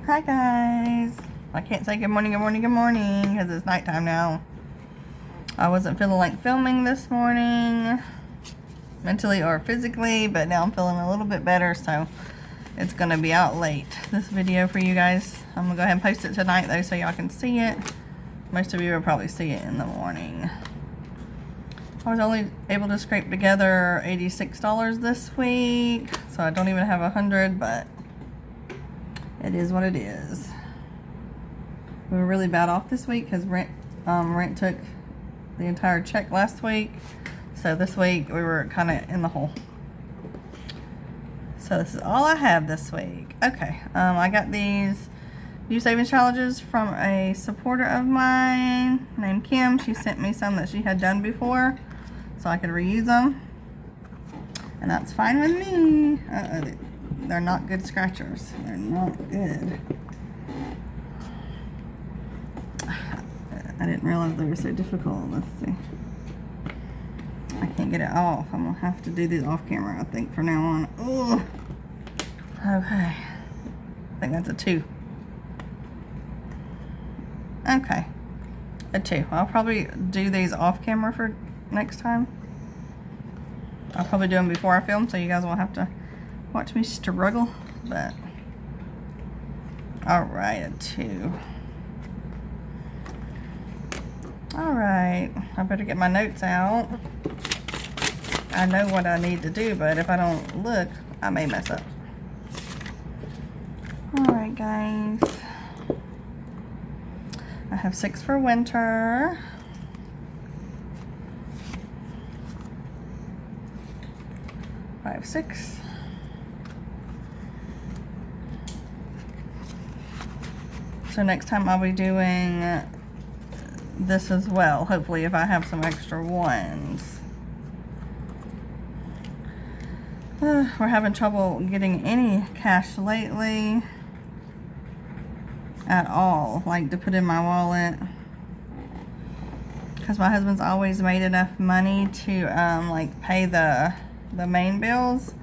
Hi guys. I can't say good morning because it's nighttime now. I wasn't feeling like filming this morning, mentally or physically, but now I'm feeling a little bit better, so it's gonna be out late, this video for you guys. I'm gonna go ahead and post it tonight though so y'all can see it. Most of you will probably see it in the morning. I was only able to scrape together $86 this week, so I don't even have 100, but it is what it is. We were really bad off this week because rent took the entire check last week. So this week we were kind of in the hole. So this is all I have this week. Okay, I got these new savings challenges from a supporter of mine named Kim. She sent me some that she had done before so I could reuse them. And that's fine with me. They're not good scratchers. They're not good. I didn't realize they were so difficult. Let's see. I can't get it off. I'm gonna have to do these off camera, I think, from now on. Ugh. Okay. I think that's a 2. Okay. A 2. I'll probably do these off camera for next time. I'll probably do them before I film so you guys won't have to watch me struggle, but all right, a 2. All right, I better get my notes out. I know what I need to do, but if I don't look, I may mess up. All right, guys. I have 6 for winter. Five, 6. So next time I'll be doing this as well, hopefully, if I have some extra ones. We're having trouble getting any cash lately at all, like to put in my wallet, because my husband's always made enough money to like pay the main bills,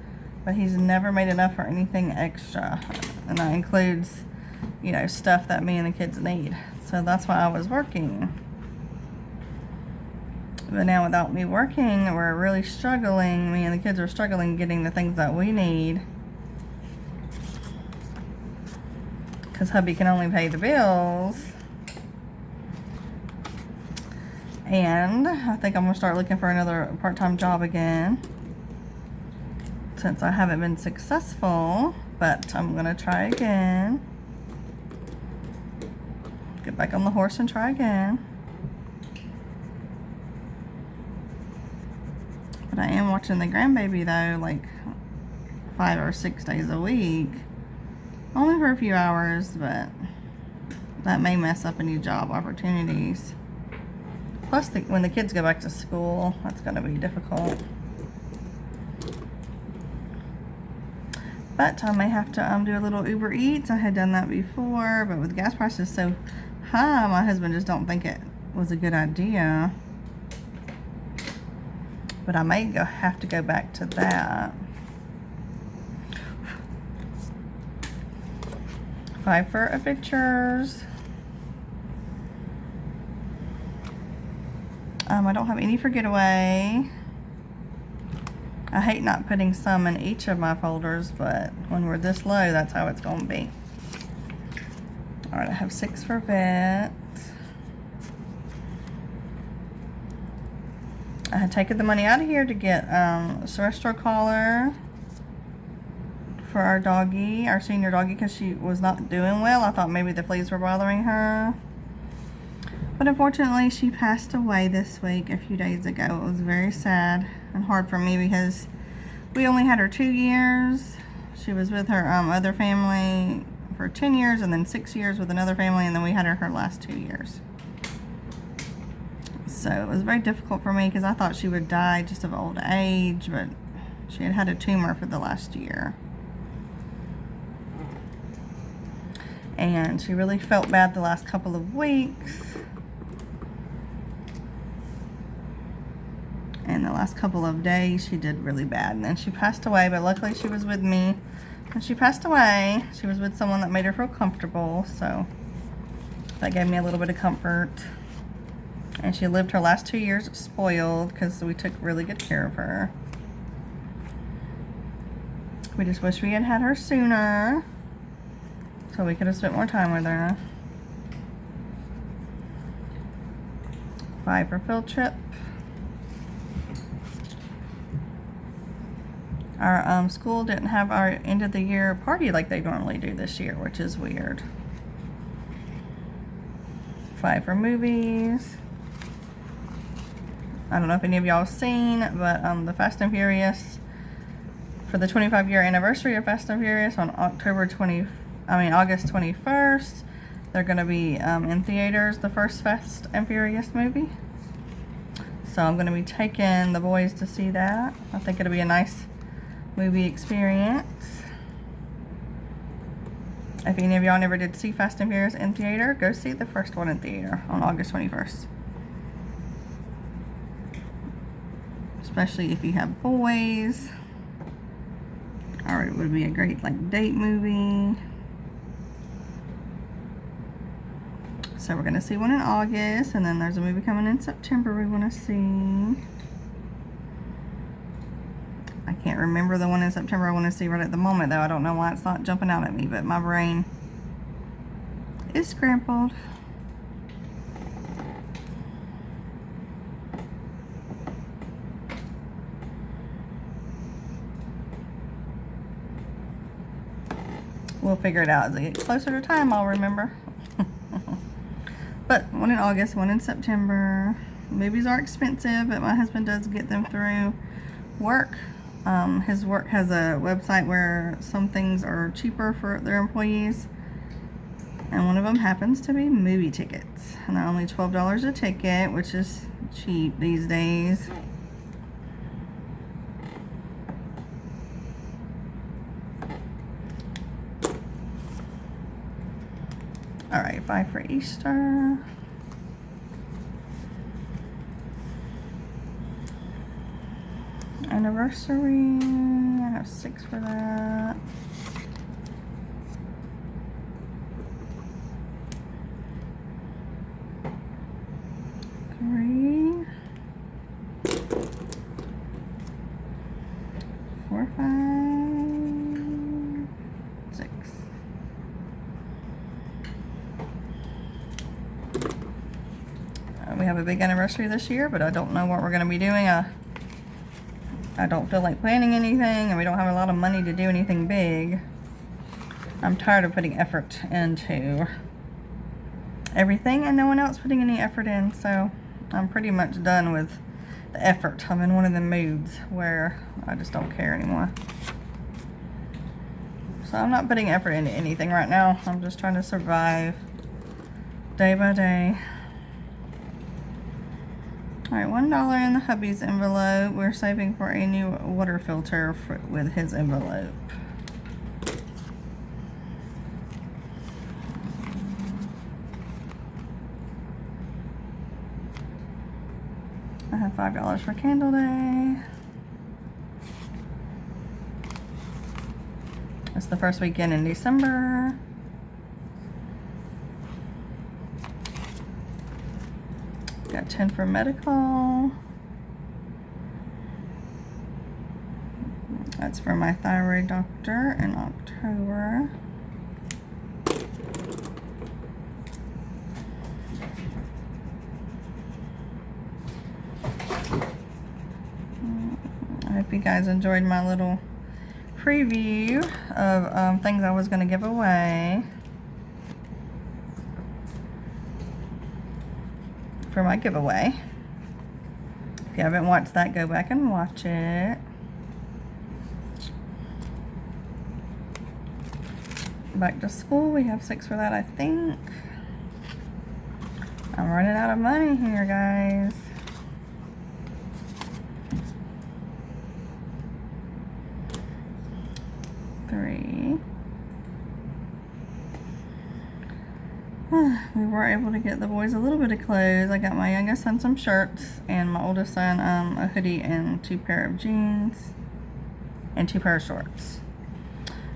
but he's never made enough for anything extra, and that includes, you know, stuff that me and the kids need. So that's why I was working. But now without me working, we're really struggling. Me and the kids are struggling getting the things that we need, because hubby can only pay the bills. And I think I'm gonna start looking for another part-time job again, since I haven't been successful, but I'm gonna try again. Get back on the horse and try again. But I am watching the grandbaby though, like 5 or 6 days a week. Only for a few hours, but that may mess up any job opportunities. Plus, when the kids go back to school, that's gonna be difficult. But I may have to do a little Uber Eats. I had done that before, but with gas prices so high, my husband just don't think it was a good idea. But I may have to go back to that. 5 for adventures. I don't have any for getaway. I hate not putting some in each of my folders, but when we're this low, that's how it's going to be. All right, I have 6 for vet. I had taken the money out of here to get a Seresto collar for our doggy, our senior doggy, because she was not doing well. I thought maybe the fleas were bothering her. But unfortunately, she passed away this week, a few days ago. It was very sad and hard for me because we only had her 2 years. She was with her other family for 10 years and then 6 years with another family, and then we had her last 2 years. So it was very difficult for me because I thought she would die just of old age, but she had had a tumor for the last year. And she really felt bad the last couple of weeks. And the last couple of days she did really bad. And then she passed away, but luckily she was with me And she passed away. She was with someone that made her feel comfortable, so that gave me a little bit of comfort. And she lived her last 2 years spoiled because we took really good care of her. We just wish we had had her sooner so we could have spent more time with her. 5 for field trip. Our school didn't have our end of the year party like they normally do this year, which is weird. 5 for movies. I don't know if any of y'all have seen, but the Fast and Furious, for the 25-year anniversary of Fast and Furious on August 21st, they're going to be in theaters, the first Fast and Furious movie. So I'm going to be taking the boys to see that. I think it'll be a nice movie experience. If any of y'all never did see Fast and Furious in theater, go see the first one in theater on August 21st. Especially if you have boys. Or it would be a great date movie. So we're going to see one in August, and then there's a movie coming in September we want to see. I can't remember the one in September I want to see right at the moment, though. I don't know why it's not jumping out at me, but my brain is scrambled. We'll figure it out as I get closer to time, I'll remember. But one in August, one in September. Movies are expensive, but my husband does get them through work. His work has a website where some things are cheaper for their employees. And one of them happens to be movie tickets. And they're only $12 a ticket, which is cheap these days. Alright, 5 for Easter. Anniversary. I have 6 for that. Three. 4, 5, 6. We have a big anniversary this year, but I don't know what we're going to be doing. I don't feel like planning anything, and we don't have a lot of money to do anything big. I'm tired of putting effort into everything and no one else putting any effort in, so I'm pretty much done with the effort. I'm in one of the moods where I just don't care anymore. So I'm not putting effort into anything right now. I'm just trying to survive day by day. Alright, $1 in the hubby's envelope. We're saving for a new water filter with his envelope. I have $5 for Candle Day. It's the first weekend in December. Got 10 for medical. That's for my thyroid doctor in October. I hope you guys enjoyed my little preview of things I was going to give away for my giveaway. If you haven't watched that, go back and watch it. Back to school, we have 6 for that, I think. I'm running out of money here, guys. We were able to get the boys a little bit of clothes. I got my youngest son some shirts, and my oldest son a hoodie and 2 pair of jeans and 2 pair of shorts.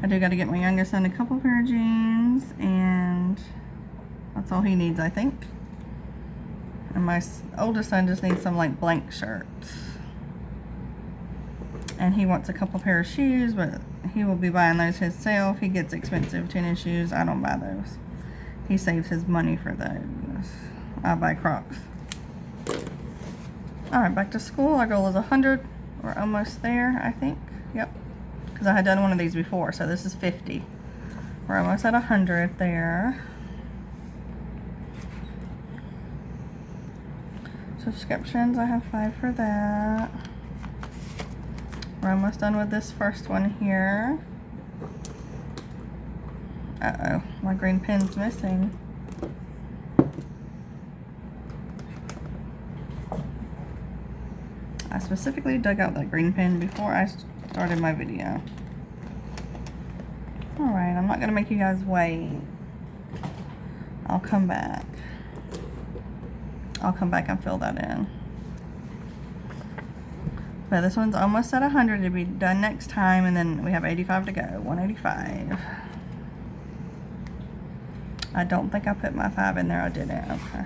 I do got to get my youngest son a couple pair of jeans, and that's all he needs, I think. And my oldest son just needs some like blank shirts. And he wants a couple pair of shoes, but he will be buying those himself. He gets expensive tennis shoes. I don't buy those. He saves his money for those. I buy Crocs. Alright, back to school. Our goal is 100. We're almost there, I think. Yep. Because I had done one of these before, so this is 50. We're almost at 100 there. Subscriptions, I have 5 for that. We're almost done with this first one here. Uh-oh, my green pen's missing. I specifically dug out that green pen before I started my video. Alright, I'm not going to make you guys wait. I'll come back. I'll come back and fill that in. But this one's almost at 100 to be done next time, and then we have 85 to go. 185. I don't think I put my 5 in there. I didn't. Okay.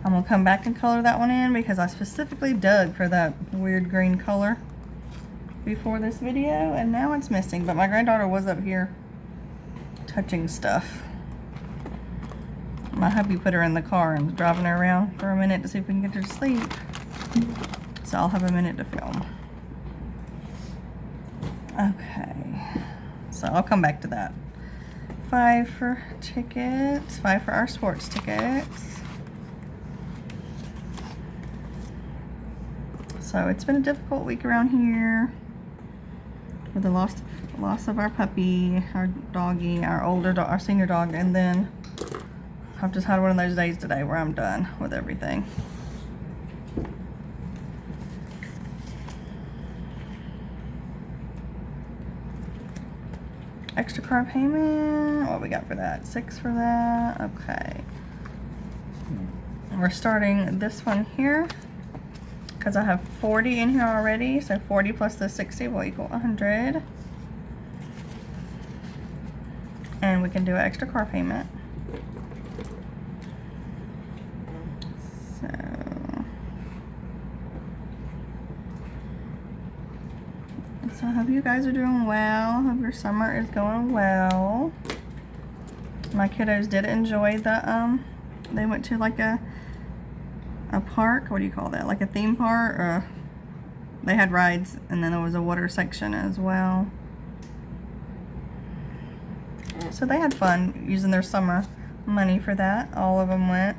I'm going to come back and color that one in because I specifically dug for that weird green color before this video, and now it's missing. But my granddaughter was up here touching stuff. My hubby put her in the car and was driving her around for a minute to see if we can get her to sleep. So I'll have a minute to film. Okay. So I'll come back to that. 5 for tickets. 5 for our sports tickets. So it's been a difficult week around here with the loss of our puppy, our doggy, our older dog, our senior dog, and then I've just had one of those days today where I'm done with everything. Extra car payment, what we got for that? 6 for that, okay. We're starting this one here because I have 40 in here already, so 40 plus the 60 will equal 100. And we can do an extra car payment. So I hope you guys are doing well. Hope your summer is going well. My kiddos did enjoy the they went to like a park. What do you call that? Like a theme park. They had rides, and then there was a water section as well. So they had fun using their summer money for that. All of them went.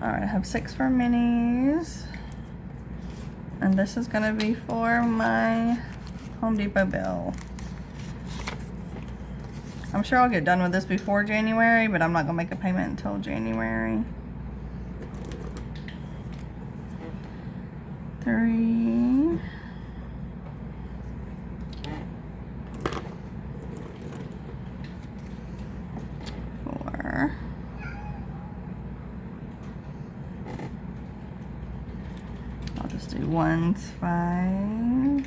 Alright, I have 6 for minis. And this is going to be for my Home Depot bill. I'm sure I'll get done with this before January, but I'm not going to make a payment until January. 3. 4. I'll just do 1, 5,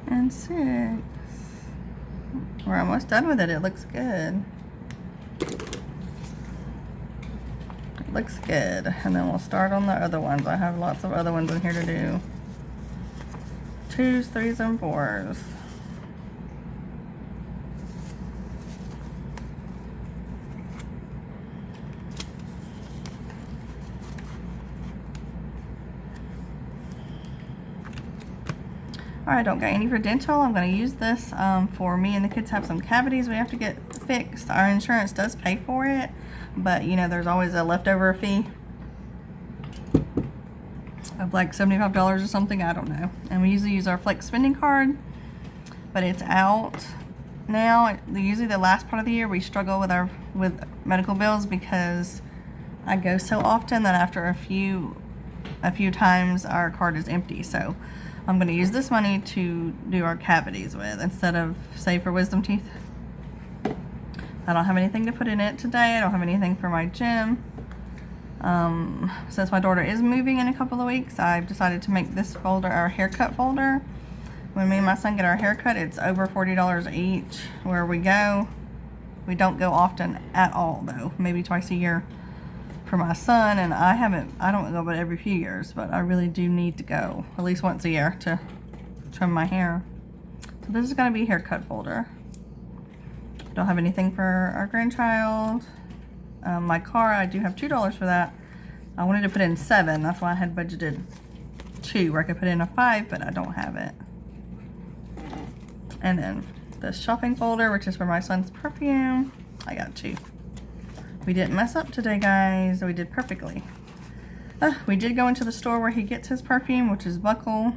and 6. We're almost done with it. It looks good. It looks good. And then we'll start on the other ones. I have lots of other ones in here to do. 2s, 3s, and 4s. Alright, don't get any for dental. I'm going to use this for me and the kids have some cavities we have to get fixed. Our insurance does pay for it, but you know, there's always a leftover fee of like $75 or something. I don't know. And we usually use our Flex spending card, but it's out now. Usually the last part of the year we struggle with medical bills because I go so often that after a few times our card is empty. So I'm going to use this money to do our cavities with instead of save for wisdom teeth. I don't have anything to put in it today. I don't have anything for my gym. Since my daughter is moving in a couple of weeks, I've decided to make this folder our haircut folder. When me and my son get our haircut, it's over $40 each where we go. We don't go often at all though, maybe twice a year for my son, and I don't go but every few years, but I really do need to go at least once a year to trim my hair. So this is gonna be a haircut folder. Don't have anything for our grandchild. My car, I do have $2 for that. I wanted to put in 7, that's why I had budgeted 2, where I could put in a 5, but I don't have it. And then the shopping folder, which is for my son's perfume. I got 2. We didn't mess up today, guys. We did perfectly. We did go into the store where he gets his perfume, which is Buckle.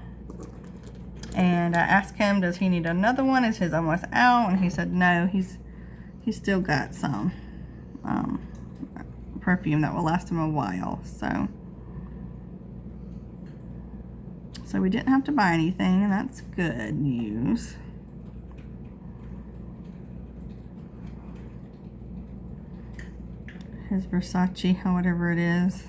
And I asked him, does he need another one? Is his almost out? And he said no, he's still got some perfume that will last him a while. So we didn't have to buy anything, and that's good news. His Versace, or whatever it is.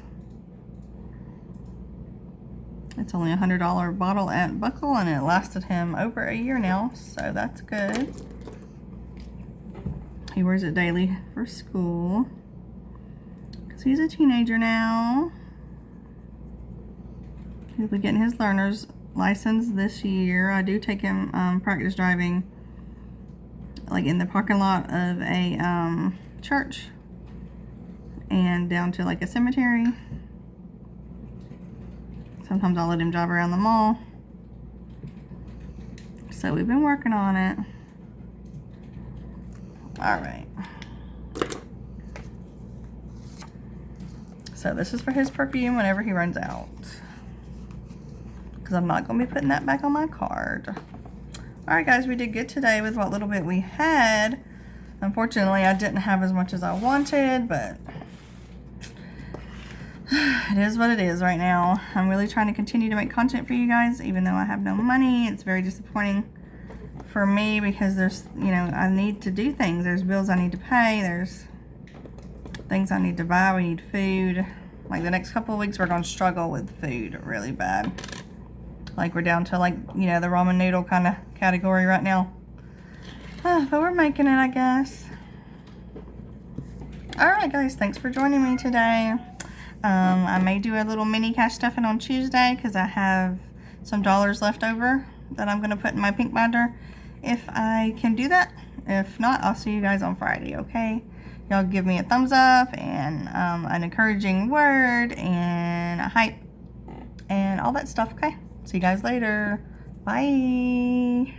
It's only a $100 bottle at Buckle, and it lasted him over a year now, so that's good. He wears it daily for school because he's a teenager now. He'll be getting his learner's license this year. I do take him practice driving like in the parking lot of a church and down to like a cemetery. Sometimes I'll let him drive around the mall. So we've been working on it. All right. So this is for his perfume whenever he runs out, because I'm not going to be putting that back on my card. All right, guys, we did good today with what little bit we had. Unfortunately, I didn't have as much as I wanted, but it is what it is right now. I'm really trying to continue to make content for you guys, even though I have no money. It's very disappointing for me because there's, I need to do things. There's bills I need to pay. There's things I need to buy. We need food. Like the next couple of weeks, we're going to struggle with food really bad. Like we're down to the ramen noodle kind of category right now. But we're making it, I guess. All right, guys, thanks for joining me today. I may do a little mini cash stuffing on Tuesday because I have some dollars left over that I'm going to put in my pink binder if I can do that. If not, I'll see you guys on Friday, okay? Y'all give me a thumbs up and an encouraging word and a hype and all that stuff, okay? See you guys later. Bye.